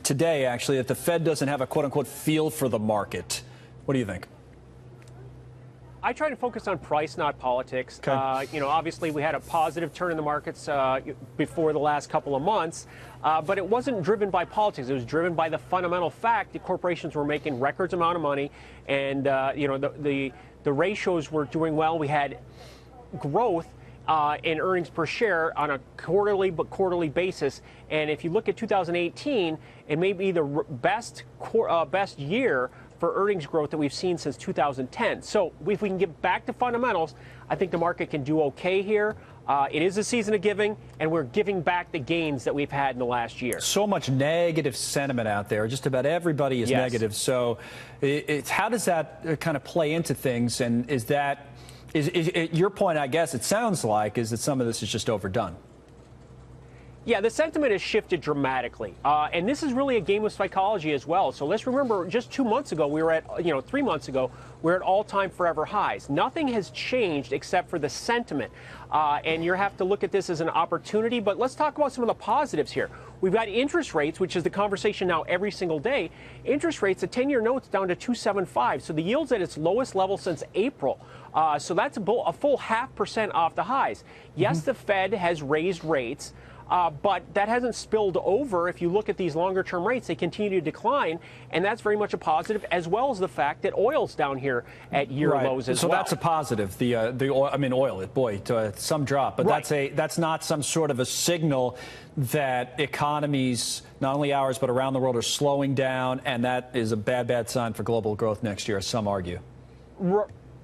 today, actually, that the Fed doesn't have a quote-unquote feel for the market. What do you think? I try to focus on price, not politics. Okay. Obviously we had a positive turn in the markets before the last couple of months, but it wasn't driven by politics. It was driven by the fundamental fact that corporations were making records amount of money, and the ratios were doing well. We had growth in earnings per share on a quarterly basis, and if you look at 2018, it may be the best year for earnings growth that we've seen since 2010. So if we can get back to fundamentals, I think the market can do okay here. It is a season of giving, and we're giving back the gains that we've had in the last year. So much negative sentiment out there. Just about everybody is negative. So how does that kind of play into things? And is your point, I guess, it sounds like, is that some of this is just overdone? Yeah, the sentiment has shifted dramatically, and this is really a game of psychology as well. So let's remember, just 2 months ago, we were at, 3 months ago, we're at all-time forever highs. Nothing has changed except for the sentiment, and you have to look at this as an opportunity. But let's talk about some of the positives here. We've got interest rates, which is the conversation now every single day. Interest rates, the 10-year note's down to 2.75, so the yield's at its lowest level since April. So that's a full 0.5% off the highs. Yes, the Fed has raised rates. But that hasn't spilled over. If you look at these longer-term rates, they continue to decline, and that's very much a positive, as well as the fact that oil's down here at year lows as well. So that's a positive. The oil, some drop, but that's not some sort of a signal that economies, not only ours but around the world, are slowing down, and that is a bad sign for global growth next year, as some argue.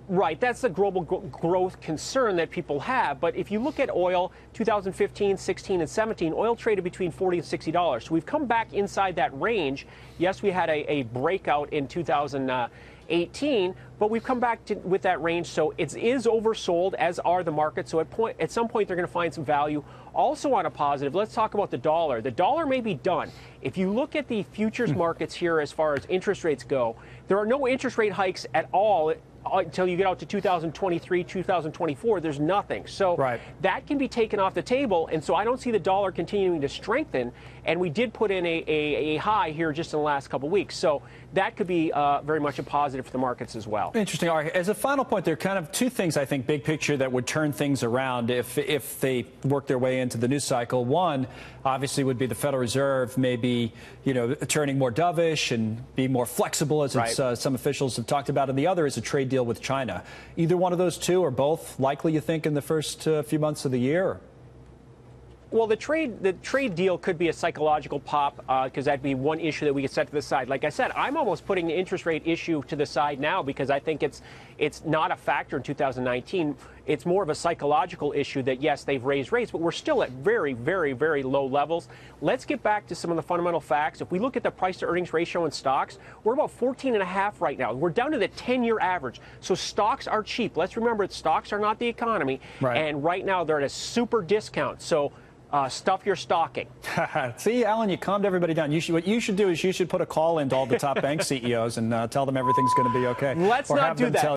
Right, that's the global growth concern that people have. But if you look at oil, 2015, 16, and 17, oil traded between $40 and $60. So we've come back inside that range. Yes, we had a breakout in 2018, but we've come back with that range. So it is oversold, as are the markets. So at some point, they're going to find some value. Also on a positive, let's talk about the dollar. The dollar may be done. If you look at the futures markets here as far as interest rates go, there are no interest rate hikes at all until you get out to 2023, 2024, there's nothing. So that can be taken off the table, and so I don't see the dollar continuing to strengthen. And we did put in a high here just in the last couple of weeks. So that could be very much a positive for the markets as well. Interesting. All right. As a final point, there are kind of two things, I think, big picture, that would turn things around if they work their way into the news cycle. One, obviously, would be the Federal Reserve maybe, turning more dovish and be more flexible, as some officials have talked about. And the other is a trade deal with China. Either one of those two, or both, likely, you think, in the first few months of the year? Well, the trade deal could be a psychological pop, because that'd be one issue that we could set to the side. Like I said, I'm almost putting the interest rate issue to the side now, because I think it's not a factor in 2019. It's more of a psychological issue that, yes, they've raised rates, but we're still at very, very, very low levels. Let's get back to some of the fundamental facts. If we look at the price-to-earnings ratio in stocks, we're about 14.5 right now. We're down to the 10-year average. So stocks are cheap. Let's remember that stocks are not the economy. And right now they're at a super discount. So stuff your stocking. See, Alan, you calmed everybody down. What you should do is you should put a call into all the top bank CEOs and tell them everything's going to be okay. Let's not do that.